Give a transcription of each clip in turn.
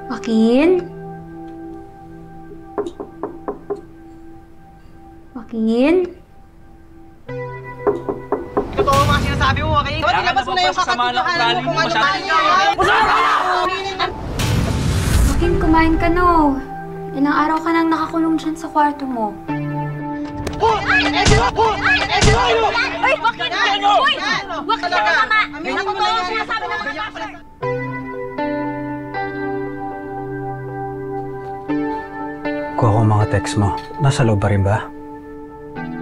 Joaquin? Joaquin? Totoo mga sinasabi mo, Joaquin. Ilabas mo na yung kakatigahan mo kung ano man yan. Joaquin, kumain ka no. Ilang araw ka nang nakakulong dyan sa kwarto mo. Hoy! Ay, Joaquin! Hoy! Joaquin, tama! Totoo ang sinasabi ng mga tao. Kuha ko mga text mo. Nasa loob pa rin ba?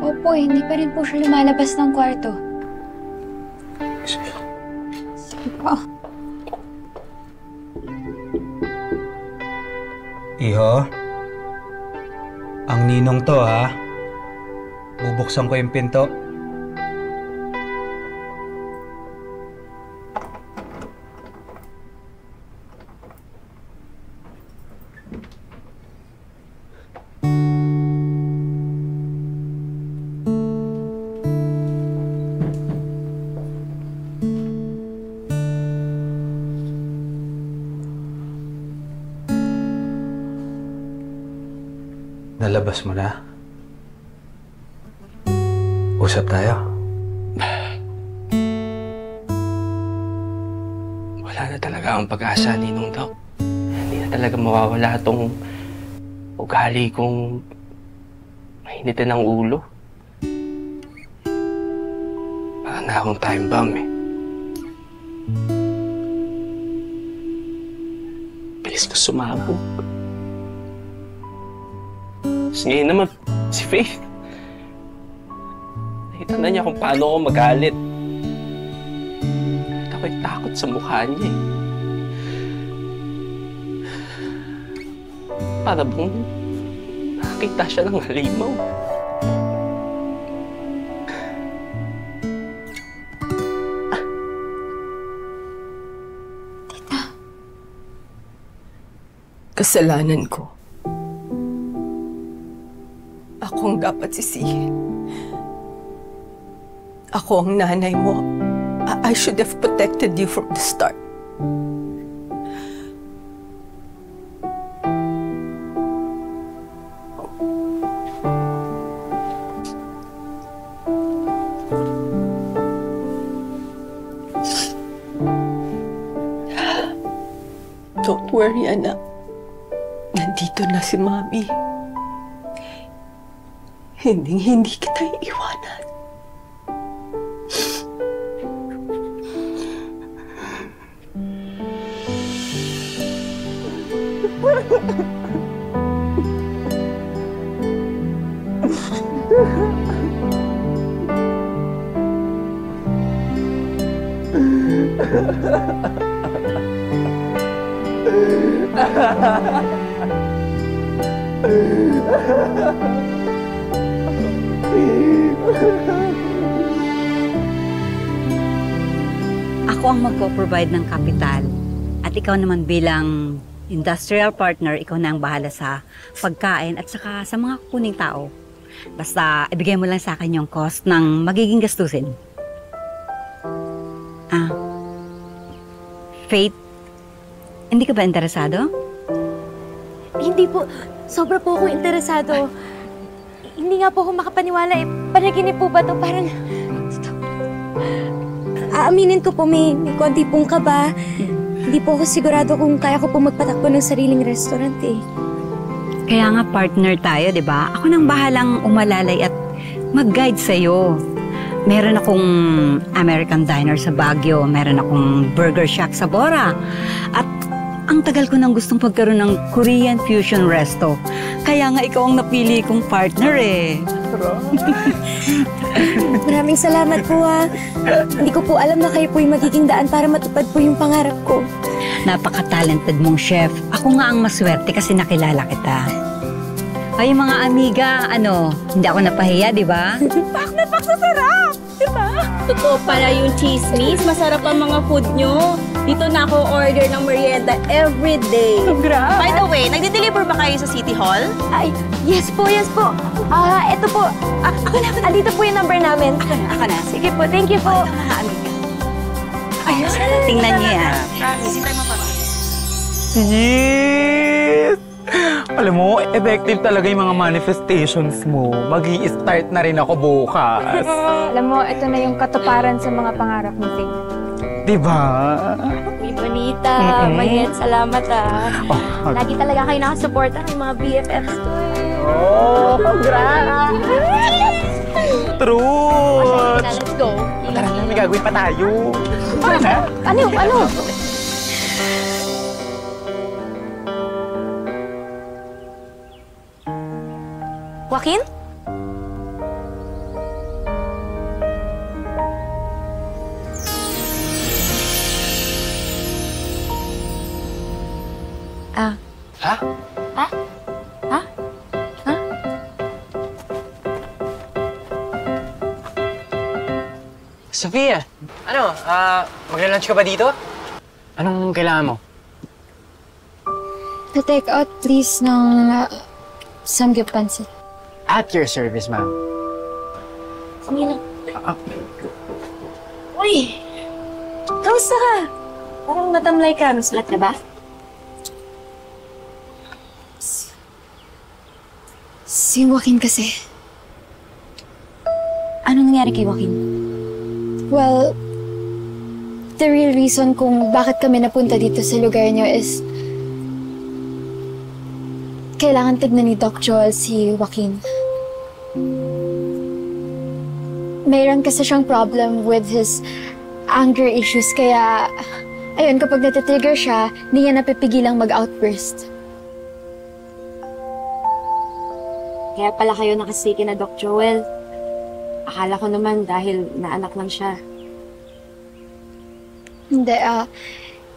Opo, hindi pa rin po siya lumalabas ng kwarto. Sige po. Iho, ang ninong to ha. Bubuksan ko yung pinto. Nalabas mo na? Usap tayo. Wala na talaga ang pag-asa, Ninong Doc. Hindi na talaga mawawala itong ugali kong mahinitin ng ulo. Parang na akong time bomb eh. Bilis na sumabog. Tapos ngayon naman, si Faith. Nakita na niya kung paano ako magalit. At ako'y takot sa mukha niya eh. Para bang nakakita siya ng halimaw. Tita. Kasalanan ko. Ako ang dapat sisihin. Ako ang nanay mo. I should have protected you from the start. Don't worry, anak. Nandito na si Mami. Hindi kita iiwanan. Ako ang magpo-provide ng kapital at ikaw naman bilang industrial partner, ikaw na ang bahala sa pagkain at saka sa mga kukuning tao. Basta ibigay mo lang sa akin yung cost ng magiging gastusin. Faith, hindi ka ba interesado? Hindi po. Sobra po akong interesado. Hindi nga po ako makapaniwala eh. Panaginip po ba to? Parang... Aaminin ko po, may konti pong kaba. Hindi po ako sigurado kung kaya ko po magpatakbo ng sariling restaurant eh. Kaya nga partner tayo, di ba? Ako nang bahalang umalalay at mag-guide sa'yo. Meron akong American diner sa Baguio. Meron akong burger shack sa Bora. At ang tagal ko nang gustong pagkaroon ng Korean fusion resto. Kaya nga ikaw ang napili kong partner eh. Maraming salamat po ha. Hindi ko po alam na kayo po yung magiging daan para matupad po yung pangarap ko. Napaka-talented mong chef. Ako nga ang maswerte kasi nakilala kita. Ay, mga amiga, hindi ako napahiya, di ba? Pak na pak sa sarap! Di ba? Totoo pala yung chismis. Masarap ang mga food nyo. Dito na ako order ng merienda every day. Grabe. By the way, nagde-deliver ba kayo sa City Hall? Ay, yes po, yes po. Eto po. Ako na. Dito po yung number namin. Ako na. Sige po, thank you po. Ito, mga amiga. Tingnan niyo yan. Yes! Alam mo, effective talaga yung mga manifestations mo. Mag-i-start na rin ako bukas. Alam mo, ito na yung katuparan sa mga pangarap ni Faith. Diba? Uy, Bonita, Marian, salamat Lagi talaga kayo nakasuporta ng mga BFFs ko Oh, congrats! True! Let's go. Tara na, may gagawin pa tayo. Tara na. Ano? Joaquin? Ha? Sofia, magla-lunch ka ba dito? Anong kailangan mo? To-take out, please, ng samgyup pancit. At your service, ma'am. Uy! Kamusta ka? Parang natamlay ka. Nasulat na ba? Si Joaquin kasi. Ano nangyari kay Joaquin? Well, the real reason kung bakit kami napunta dito sa lugar niyo is kailangan tignan ni Doc Joel si Joaquin. Mayroon kasi siyang problem with his anger issues, kaya ayun, kapag natitrigger siya, hindi niya napipigilang mag-outburst. Kaya pala kayo nakastay na Doc Joel. Akala ko naman dahil naanak lang siya. Hindi,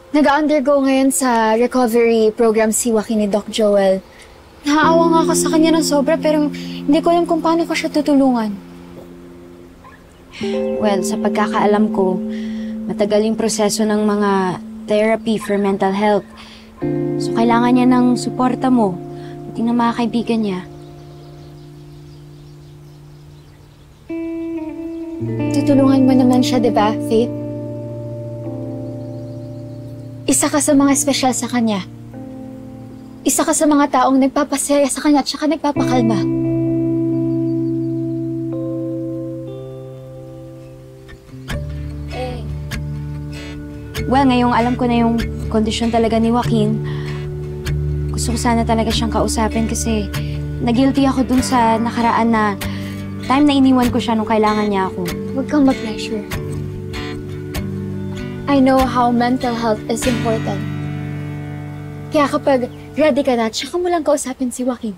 nag-undergo ngayon sa recovery program si Joaquin ni Doc Joel. Naaawa nga ako sa kanya ng sobra, pero hindi ko alam kung paano ko siya tutulungan. Well, sa pagkakaalam ko, matagal yung proseso ng mga therapy for mental health. So, kailangan niya ng suporta mo, pati ng mga kaibigan niya. Tutulungan mo naman siya, di ba, Faith? Isa ka sa mga espesyal sa kanya. Isa ka sa mga taong nagpapasaya sa kanya at saka nagpapakalma. Well, ngayong alam ko na yung kondisyon talaga ni Joaquin, gusto ko sana talaga siyang kausapin kasi nag-guilty ako dun sa nakaraan na time na iniwan ko siya nung kailangan niya ako. Huwag kang mag-pressure. I know how mental health is important. Kaya kapag ready ka na, tsaka mo lang kausapin si Joaquin.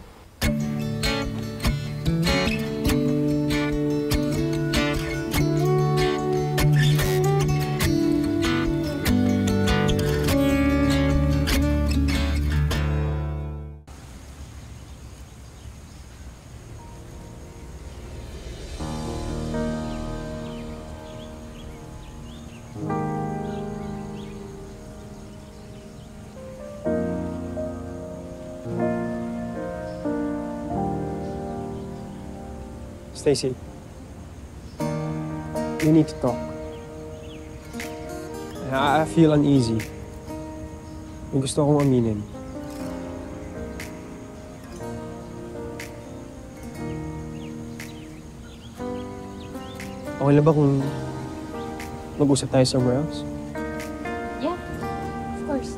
Stacy, we need to talk. I feel uneasy. May gusto akong aminin. Okay na ba kung mag-usap tayo somewhere else? Yeah, of course.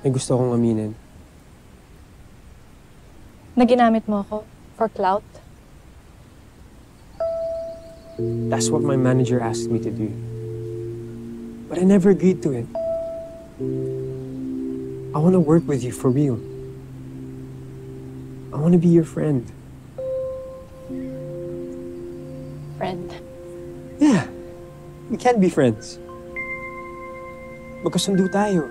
May gusto akong aminin. Na ginamit mo ako for clout? That's what my manager asked me to do. But I never agreed to it. I want to work with you for real. I want to be your friend. Friend? Yeah, we can be friends. Magkasundo tayo.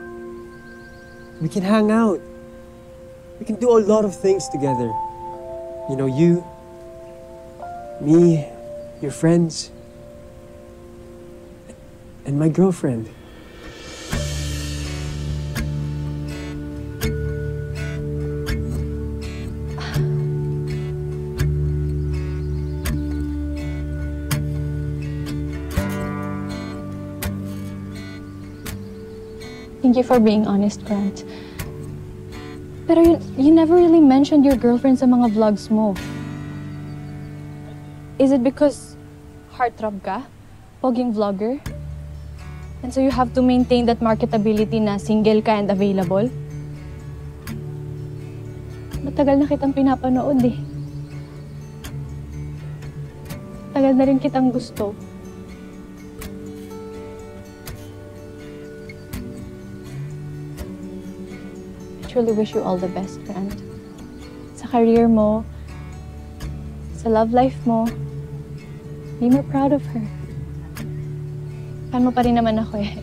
We can hang out. We can do a lot of things together. You know, you, me, your friends, and my girlfriend. Thank you for being honest, Grant. Pero you never really mentioned your girlfriend sa mga vlogs mo. Is it because heartthrob ka? Poging vlogger? And so you have to maintain that marketability na single ka and available? Matagal na kitang pinapanood eh. Tagal na rin kitang gusto. I truly wish you all the best, Grant. Sa career mo, sa love life mo, be more proud of her. Fan mo pa rin naman ako eh.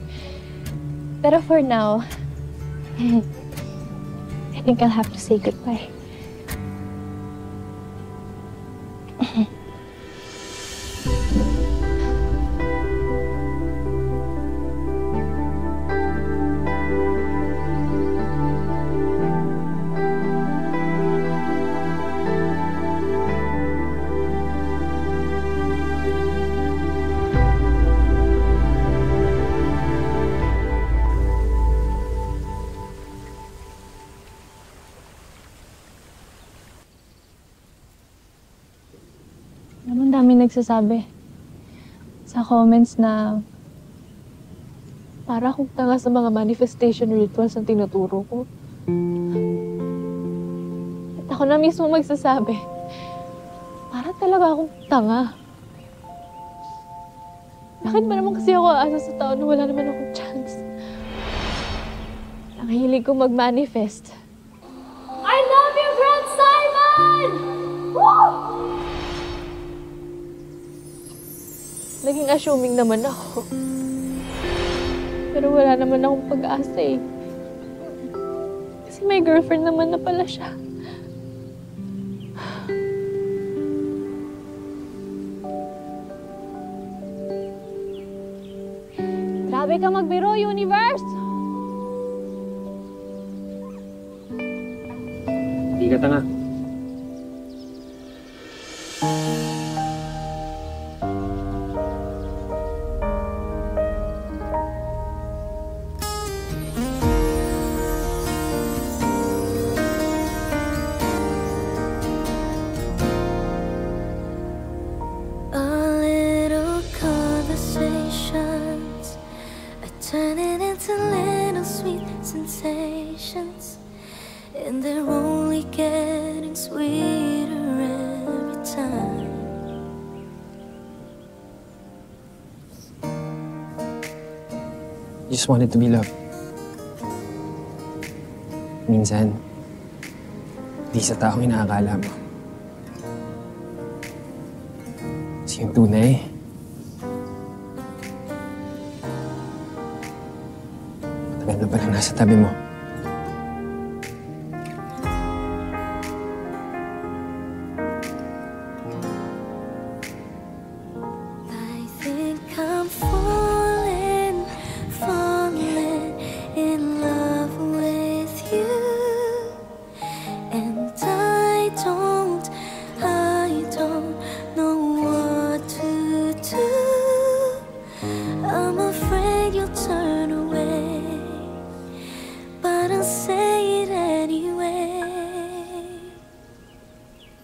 Pero for now, I think I'll have to say goodbye. Ang dami nagsasabi sa comments na para akong tanga sa mga manifestation rituals ang tinuturo ko. At ako na mismo magsasabi, para talaga akong tanga. Bakit ba naman kasi ako aasa sa tao na wala naman akong chance? Ang hilig ko mag-manifest. I love you, Grant Simon! Woo! Naging assuming naman ako. Pero wala naman akong pag-asa eh. Kasi may girlfriend naman na pala siya. Grabe ka magbiro, Universe! Hindi ka tanga. Turning into little sweet sensations, and they're only getting sweeter every time. You just wanted to be loved. Minsan, di sa taong inaakala mo. Kasi yung tunay, matagal na palang nasa tabi mo. I think I'm falling in love with you, and I don't know what to do. I'm afraid you'll turn away, but I'll say it anyway.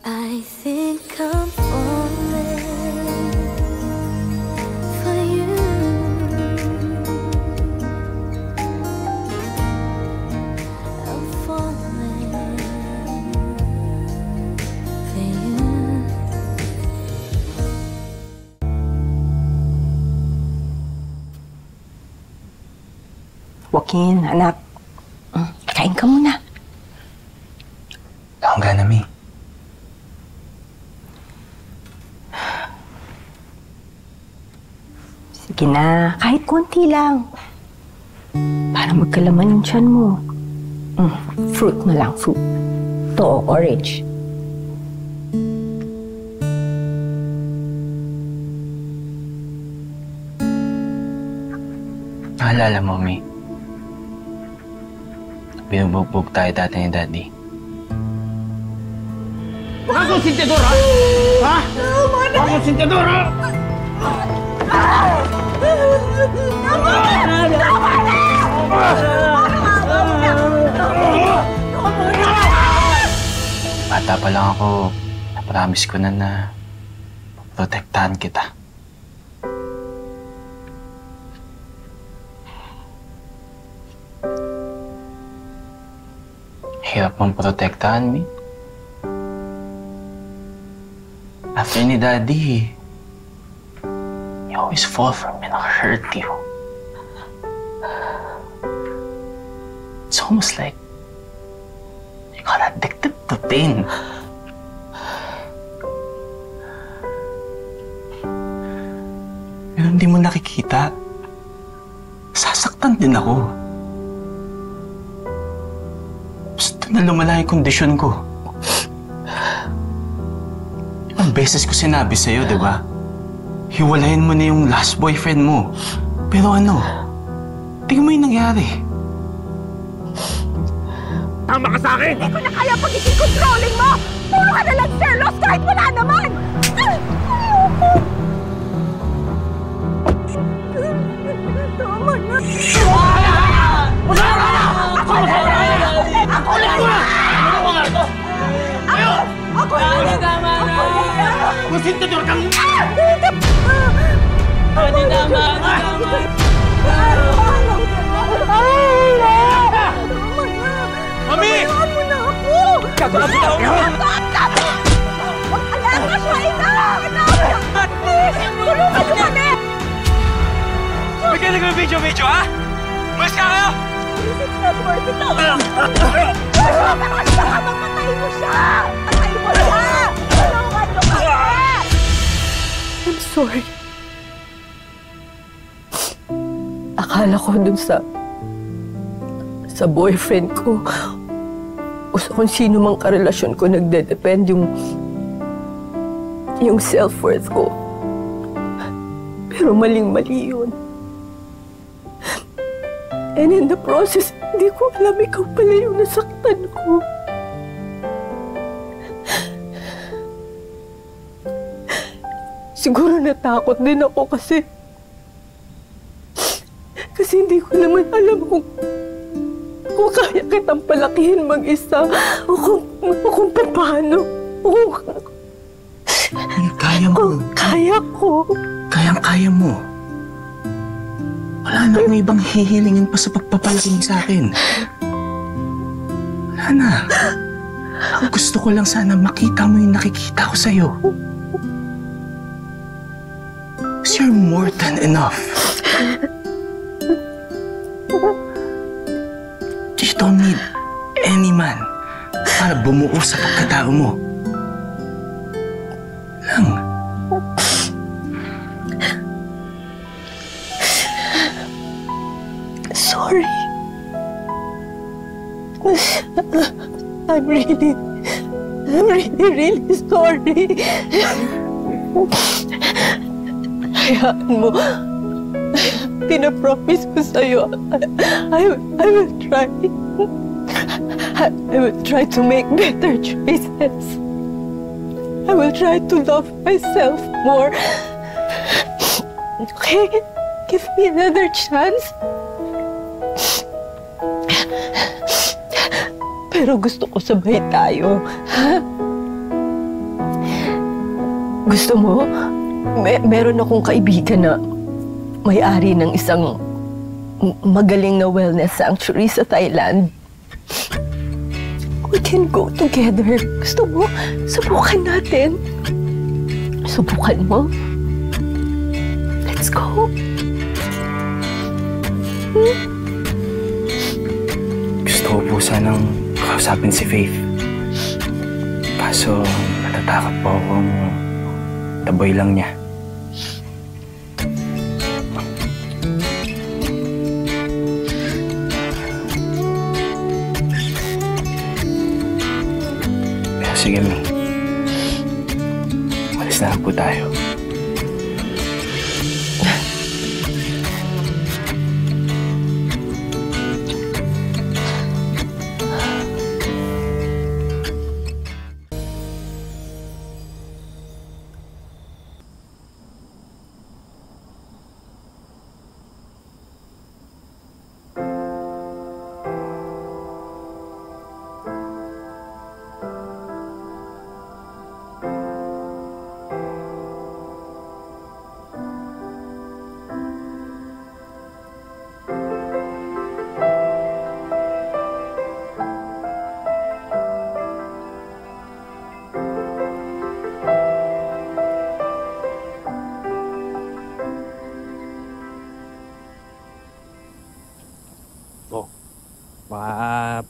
I think I'm falling for you. I'm falling for you. Joaquin, anak. Kain ka muna. Akong gana, Mi. Sige na, kahit konti lang. Para magkalaman yung tiyan mo. Fruit na lang, fruit. Ito, orange. Naalala mo, May? Binubugbog tayo dati ni Daddy. Baka kong sintidor, ha? Ha? Baka kong sintidor, ha? Bata pa lang ako, napromise ko na protektahan kita. Hirap mong protektahan, Mi. After ni Daddy, you always fall for me and hurt you. It's almost like you got addicted to pain. Pero hindi mo nakikita. Sasaktan din ako. Gusto na lumala yung kondisyon ko. Ilang beses ko sinabi sa'yo, di ba? Hiwalayin mo na yung last boyfriend mo. Pero ano? Tingnan mo yung nangyari. Tama ka sa akin! Hindi ko na kaya pag-ising controlling mo! Puro ka nalang selos kahit wala naman! Tama na! Ako na! Tama na! Masintidor kang... Adi tama! Mami! Hayaan mo na ako! Gagawin mo na ako! Huwag ka na! Siya ito! Please! Tulungan mo kami! Bigyan na kami video, ha? Mas ka kayo! Please, it's not worth it. Pero siya! Mamatay mo siya! Matay mo siya! Tulungan mo kami! I'm sorry. Akala ko dun sa boyfriend ko o sa kung sino mang karelasyon ko nagde-depend yung self-worth ko. Pero maling-mali yun. And in the process, hindi ko alam ikaw pala yung nasaktan ko. Siguro natakot din ako kasi hindi ko naman alam kung kaya kitang palakihin mag-isa o kung paano. Kaya mo. Kaya ko. Kayang-kaya mo. Wala na akong ibang hihilingin pa sa pagpapalaking sa akin. Wala na. Ang gusto ko lang sana makita mo yung nakikita ko sa'yo. Because you're more than enough. You don't need any man para bumuo sa pagkatao mo. Lang. Sorry. I'm really sorry. Hayaan mo. Pinapromise ko sa'yo. I will try. I will try to make better choices. I will try to love myself more. Okay? Give me another chance. Pero gusto ko sabay tayo. Ha? Gusto mo? Meron akong kaibigan na may-ari ng isang magaling na wellness sanctuary sa Thailand. We can go together. Gusto mo? Subukan natin. Subukan mo? Let's go. Gusto ko po sanang kausapin si Faith. Kaso natatakot po akong taboy lang niya. Sige, Mi. Malis na lang po tayo.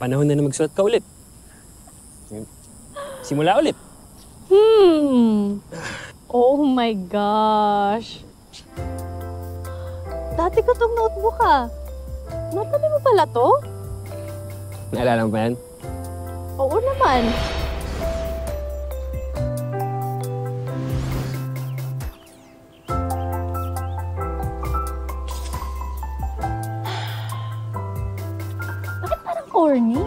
panahon na magsulat ka ulit. Simula ulit. Oh my gosh. Dati ko tong notebook Natabi mo pala to? Naalala mo ba yan? Oo naman. Bakit parang corny?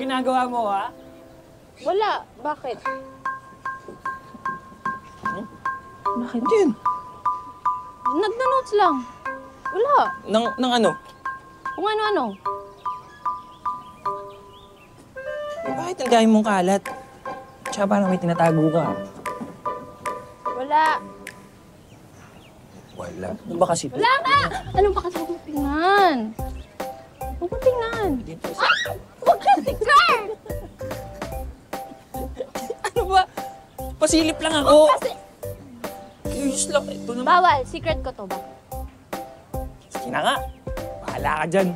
Ginagawa mo, ha? Wala. Bakit? Bakit? Yun. Nagna-notes lang. Wala. Nang ano? Kung ano-ano. Bakit ang dami mong kalat? Tsaka parang may tinatago ka. Wala. Wala. Ano ba kasi? Wala nga! Anong pa kasi huwag mong tingnan? Huwag mong tingnan. Huwag ka tingnan! Ano ba? Pasilip lang ako. Curious lang. Ito naman. Bawal. Secret ko to ba? Sige na nga. Bahala ka dyan.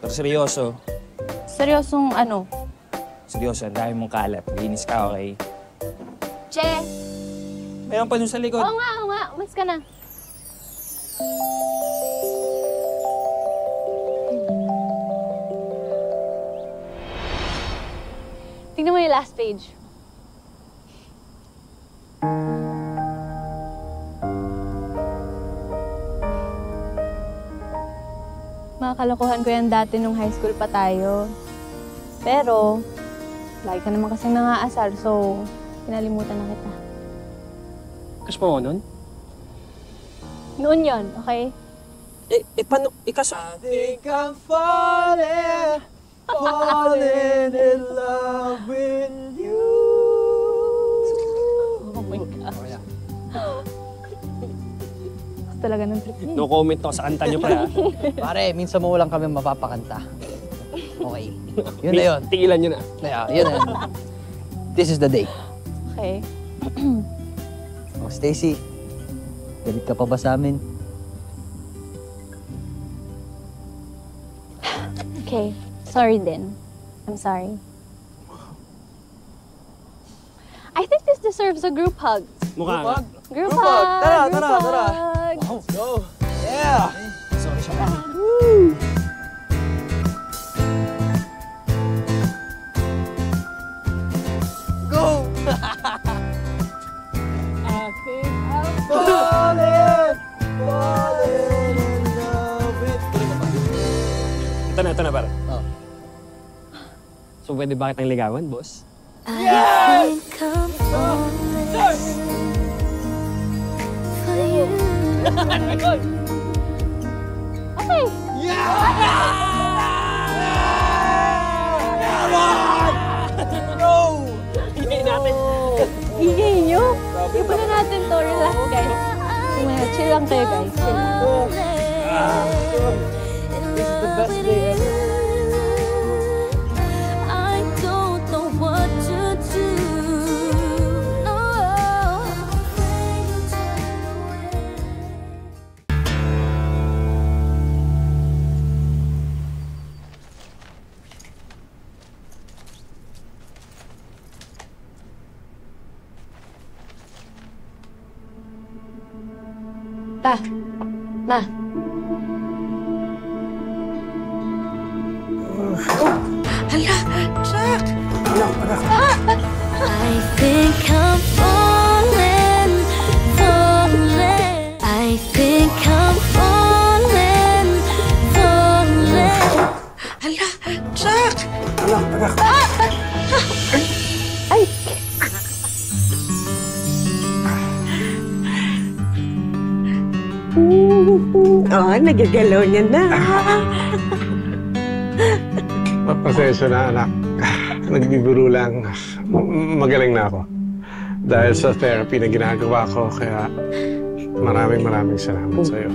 Pero seryoso. Seryosong ano? Seryoso, ang dami mong kalat. Linis ka, okay? Che! Meron pa dun sa likod. Oo nga. Umas ka na. Tingnan mo yung last page. Mga kalokohan ko yan dati nung high school pa tayo. Pero, lagi ka naman kasi nangaasar, so kinalimutan na kita. Kas pa mo nun? Noon yon, okay? Paano? I think I'm falling in love with you. Oh my gosh. Talaga ng trip niya. No comment ako sa kanta niyo pa. Pare, minsan mo lang kami mapapakanta. Okay. Yun na yun. Tigilan nyo na. Yun na yun. This is the day. Okay. Oh, Stacy, galit ka pa ba sa amin? Okay. Sorry din. I'm sorry. I think this deserves a group hug. Mukha nga. Group hug! Tara! Wow, let's go. Yeah! Sorry siya. Woo! Go! I think I'm falling in love with you. Ito na, para. Oh. So, pwede ba kitang ligawan, boss? I think I'm falling for you. Okay. No! Hingay natin. Hingay nyo? Iba na natin to. Relax, guys. Chill lang kayo, guys. Chill lang. This is the best day ever. I don't know what to do. No. Pa. Ma. Hala, Jack! I think I'm falling. I think I'm falling. Hala, Jack! Ay! Nagagalaw niya na. Pasensya na, anak. Nagbibiro lang. Magaling na ako. Dahil sa therapy na ginagawa ko, kaya maraming salamat sa'yo.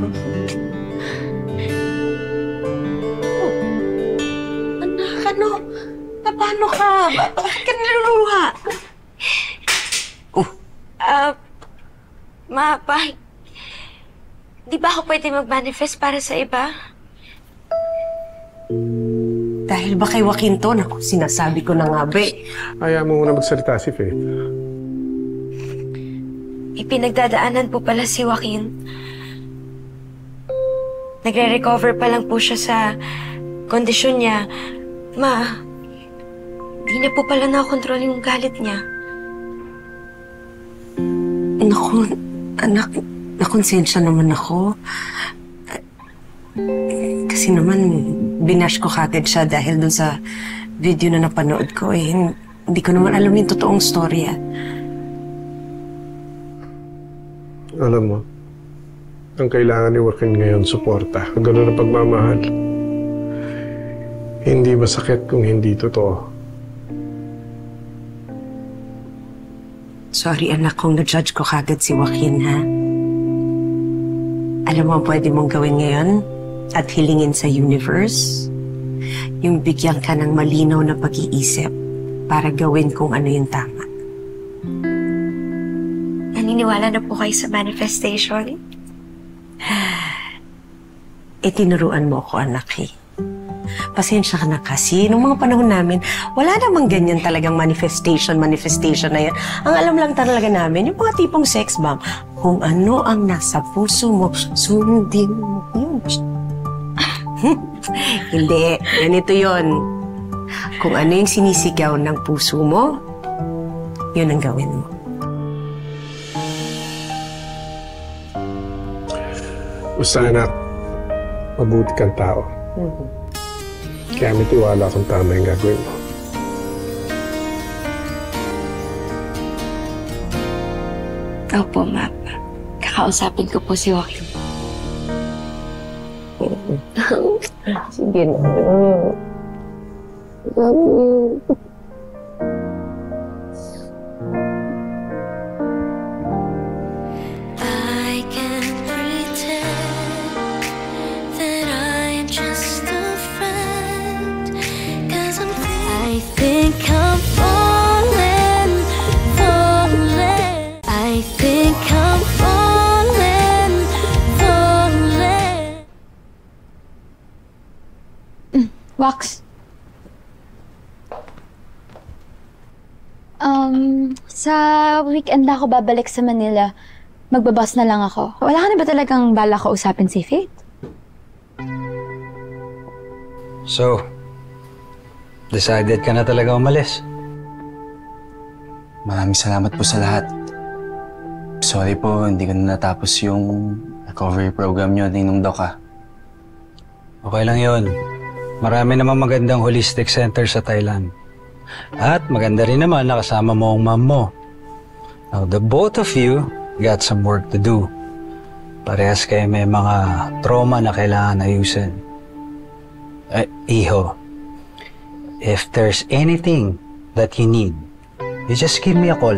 paano ka? Bakit ka niluluha? Di ba ako pwede mag-manifest para sa iba? Dahil ba kay Joaquin to? Naku, sinasabi ko na nga ba eh. Ayaw mo muna magsalita si Faith. Ipinagdadaanan po pala si Joaquin. Nagre-recover pa lang po siya sa kondisyon niya. Di na po pala nakontrol yung galit niya. Naku, anak, nakonsensya naman ako. Kasi naman, binash ko kagad siya dahil dun sa video na napanood ko eh. Hindi ko naman alam yung totoong storya. Alam mo, ang kailangan ni Joaquin ngayon, suporta. Ganun ang pagmamahal. Hindi masakit kung hindi totoo. Sorry anak kung na-judge ko kagad si Joaquin, ha? Alam mo, pwede mong gawin ngayon at hilingin sa universe yung bigyan ka ng malinaw na pag-iisip para gawin kung ano yung tama. Naniniwala na po kayo sa manifestation? Tinuruan mo ako, anak eh. Pasensya ka na kasi. Noong mga panahon namin, wala namang ganyan talagang manifestation na yan. Ang alam lang talaga namin, yung mga tipong sex bomb. Kung ano ang nasa puso mo, sundin mo yun. Hindi. Ganito yon. Kung ano yung sinisigaw ng puso mo, yun ang gawin mo. Basta anak, mabuti kang tao. Kaya may tiwala kung tama yung gagawin mo. Opo, Ma'am. Kakausapin ko po si Joaquin. Sige na. I can pretend that I'm just a friend, 'cause I think I'm falling. I think I'm falling. Wax. Sa weekend na ako babalik sa Manila. Magbabas na lang ako. Wala ka na ba talagang bala kausapin si Faith? So, decided ka na talaga umalis? Maraming salamat po sa lahat. Sorry po, hindi ko na natapos yung recovery program nyo din nung Doc. Okay lang yun. Marami namang magandang holistic center sa Thailand. At maganda rin naman nakasama mo ang mom mo. Now, the both of you got some work to do. Parehas kayo may mga trauma na kailangan ayusin. Iho, if there's anything that you need, you just give me a call.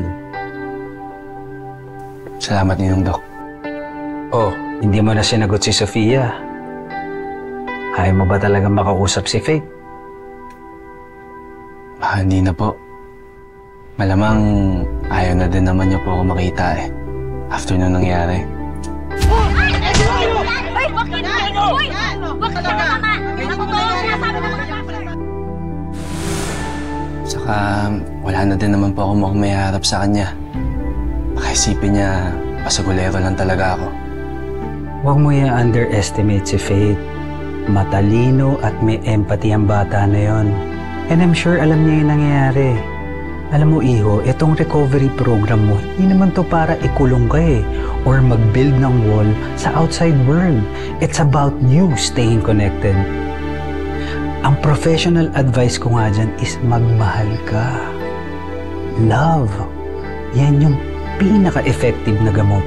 Salamat ninyong Doc. Oh, hindi mo na sinagot si Sofia. Ayaw mo ba talagang makausap si Faith? Hindi na po. Malamang ayaw na din naman niyo po ako makita eh. After nung nangyari. Saka wala na din naman po ako mukhang may harap sa kanya. Baka isipin niya, pasagulero lang talaga ako. Huwag mo i-underestimate si Faith. Matalino at may empathy ang bata na yon. And I'm sure alam niya yung nangyayari. Alam mo, Iho, itong recovery program mo, hindi naman to para ikulong ka eh, or mag-build ng wall sa outside world. It's about you staying connected. Ang professional advice ko nga dyan is magmahal ka. Love. Yan yung pinaka-effective na gamot.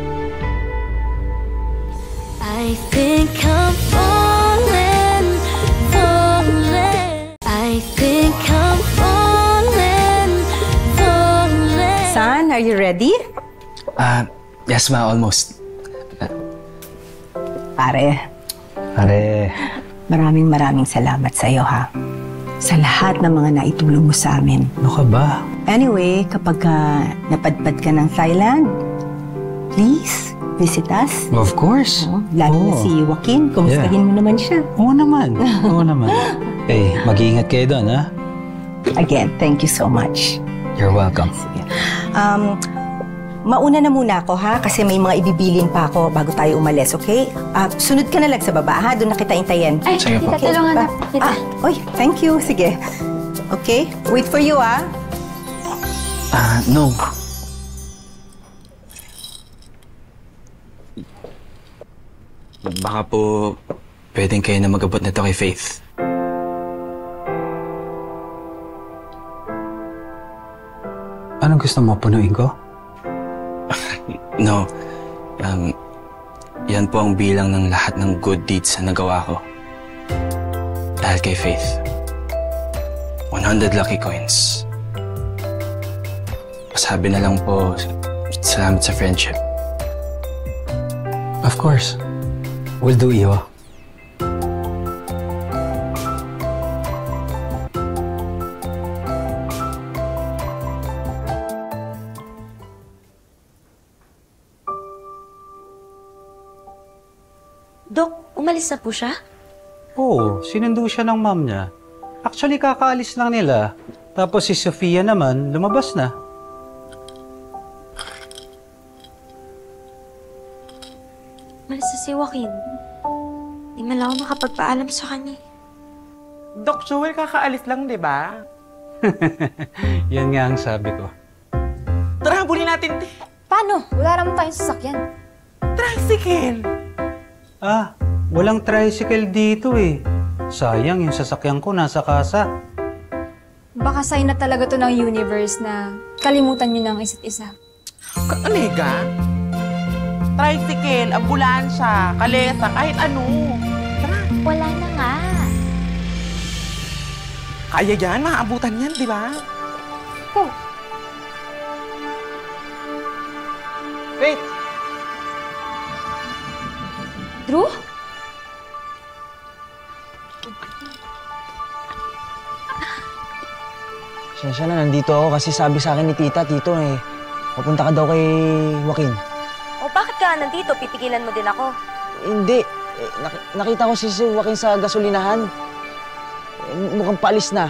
I think I'm falling. I think I'm falling. San, are you ready? Yes ma, almost. Pare. Pare. Maraming salamat sa iyo ha. sa lahat ng mga naitulong mo sa amin. Ano ka ba? Anyway, kapag napadpad ka ng Thailand, please, visit us. Of course. Lalo na si Joaquin. Kumustahin mo naman siya. Oo naman. Oo naman. Eh, mag-iingat kayo doon, ha? Again, thank you so much. You're welcome. Mauna na muna ako, ha? Kasi may mga ibibilin pa ako bago tayo umalis, okay? Sunod ka na lang sa baba, ha? Doon na kita hintayin. Ay, tita, tulungan na kita. Oy, thank you. Sige. Okay? Wait for you, ha? No. Baka po pwedeng kayo na mag-abot nito kay Faith. Anong gusto mo? Punuin ko? No. Yan po ang bilang ng lahat ng good deeds na nagawa ko. Dahil kay Faith. 100 lucky coins. Pasabi na lang po, salamat sa friendship. Of course. Will do, Iho. Dok, umalis na po siya? Oo, sinundo siya ng mom niya. Actually, kakaalis lang nila. Tapos si Sofia naman, lumabas na. Umalis na si Joaquin. Di man lang ako makapagpaalam sa kanya. Doc Joel, kakaalis lang, di ba? Yan nga ang sabi ko. Tara, habulin natin. Paano? Wala naman tayong sasakyan. Tricycle! Walang tricycle dito eh. Sayang, yung sasakyan ko nasa kasa. Baka sign na talaga to ng universe na kalimutan niyo ng isa't isa. Alega? Tricycle, ambulansya, kalesa, kahit ano. Tara. Wala na nga. Kaya yan, maabutan yan, di ba? Oh. Faith! Drew? Siya na, nandito ako kasi sabi sa akin ni Tito papunta ka daw kay Joaquin. O bakit ka nandito? Pipigilan mo din ako. Hindi. Nakita ko si Joaquin sa gasolinahan. Mukhang paalis na.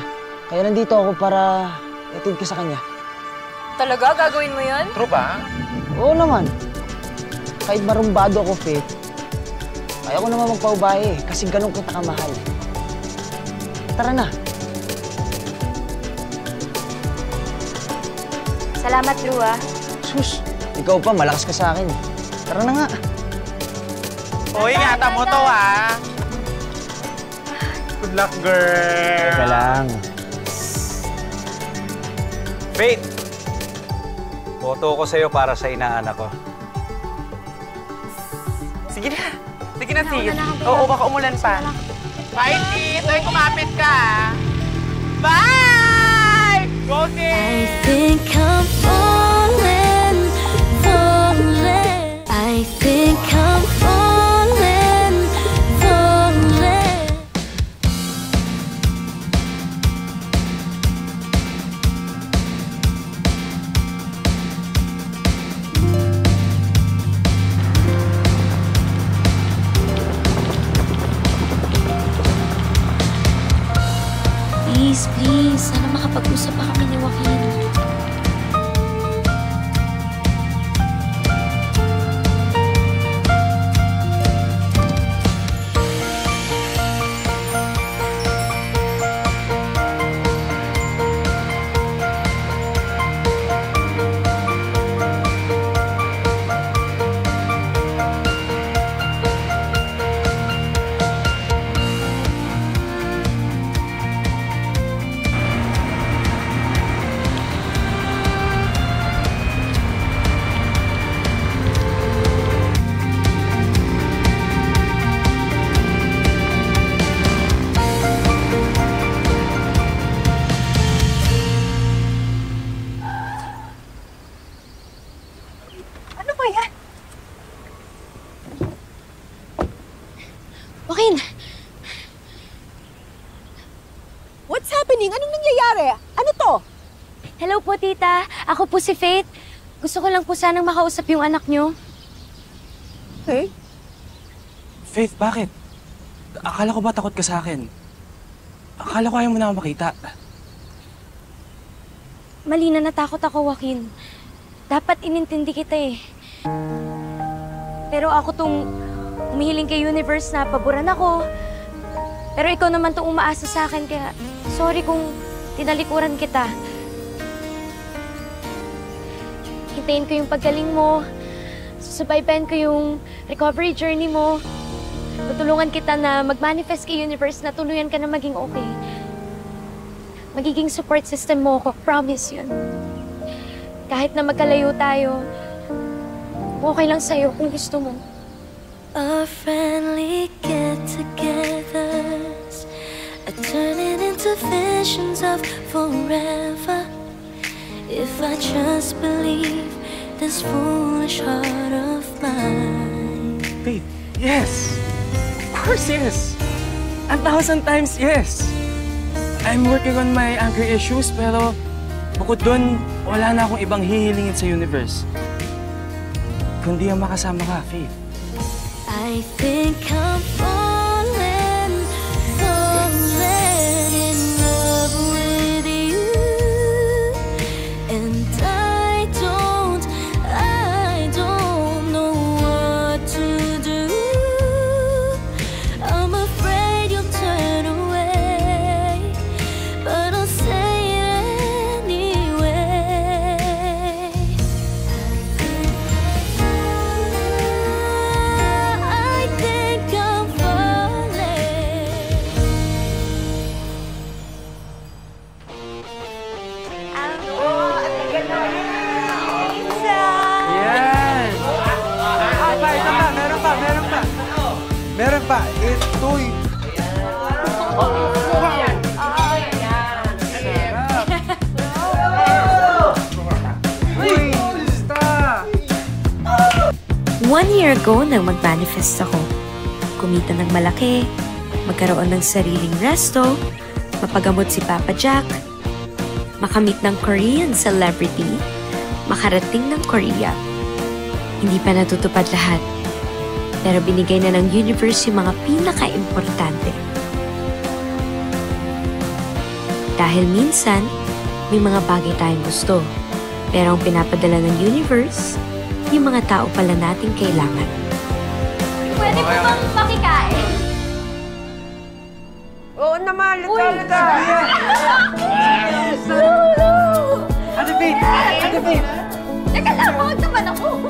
Kaya nandito ako para itid ka sa kanya. Talaga? Gagawin mo yun? True ba? Oo naman. Kahit marumbado ako, Faith, kaya ko naman magpaubahe kasi ganun kita kamahal. Tara na. Salamat, Drew, ah. Sus, ikaw pa, malakas ka sa akin. Tara na nga. Uy, ingatan mo to, ha? Good luck, girl. Teka lang. Faith! Boto ko sa'yo para sa inaanak ko. Sige na. Sige na, Sid. Oo, baka umulan pa. Bye, Sid. Ay, kumapit ka. Bye! Go, Sid! I think I'm falling, falling. I think I'm falling, falling. Please, please, Hello po, tita. Ako po si Faith. Gusto ko lang po sanang makausap yung anak niyo. Hey? Faith, bakit? Akala ko ba takot ka sa akin? Akala ko ayaw mo na ako makita. Mali na natakot ako, Joaquin. Dapat inintindi kita eh. Pero ako tong humihiling kay Universe na paboran ako. Pero ikaw naman tong umaasa sa akin, kaya sorry kung tinalikuran kita. Hintayin ko yung paggaling mo. Susubaybayan ko yung recovery journey mo. Tutulungan kita na mag-manifest kay Universe na tuluyan ka na maging okay. Magiging support system mo ako. Promise yun. Kahit na magkalayo tayo, okay lang sa'yo kung gusto mo. Our friendly get-togethers are turning into visions of forever. If I just believe this foolish heart of mine. Faith, yes! Of course, yes! 1,000 times yes! I'm working on my anger issues, pero bukod dun, wala na akong ibang hihilingin sa universe. Kundi ang makasama ka, Faith. I think I'm falling in love with you. And I don't know what to do. I'm afraid you'll turn away, but I'll say it anyway. I think I'm falling. Yan! Ito pa, meron pa. Meron pa, ito'y... One year ago nang mag-manifest ako. Kumita ng malaki, magkaroon ng sariling resto, mapagamot si Papa Jack, makamit ng Korean celebrity, makarating ng Korea. Hindi pa natutupad lahat, pero binigay na ng universe yung mga pinaka-importante. Dahil minsan, may mga bagay tayong gusto, pero ang pinapadala ng universe, yung mga tao pala nating kailangan. Pwede po bang makikain? Oo naman, lata. Ate Faith! Teka lang, huwag naman ako.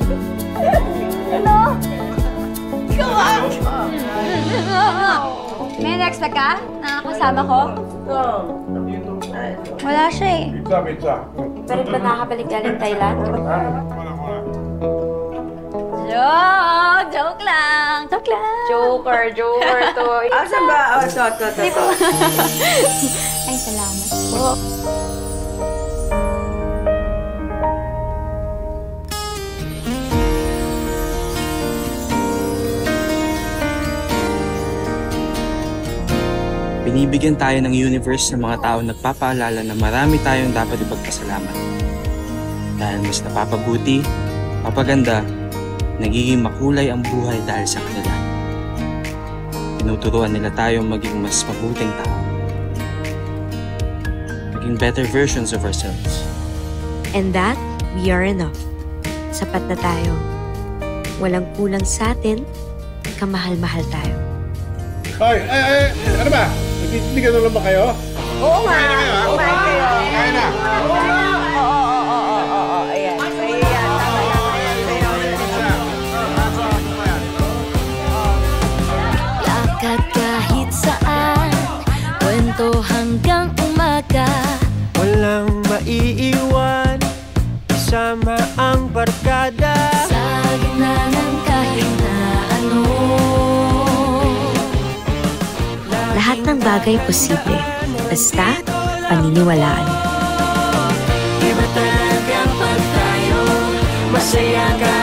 Ano? Ikaw May next na ka? Nakakasama ko? Wala siya eh. Pero ba nakakabalik galing Thailand? Joke lang. Joker to. Asan ba? Oh, to. Ay, salamat po. Binibigyan tayo ng universe ng mga tao nagpapaalala na marami tayong dapat ipagpasalamat. Dahil mas napapabuti, papaganda, nagiging makulay ang buhay dahil sa kanila. Tinuturuan nila tayong maging mas mabuting tao. Maging better versions of ourselves. And that, we are enough. Sapat na tayo. Walang kulang sa atin, kamahal-mahal tayo. Ay, ano ba? Nagtitigan na lang ba kayo? Oo nga. Kumain kayo. Kain na. Oo. Ayan. Sa'yo yan. Lakad kahit saan, kwento hanggang umaga. Walang maiiwan, isama ang barkada. Sa gitna ng kahit na ano. Lahat ng bagay posible. Basta, paniniwalaan. Iba talaga pag tayo, masaya ka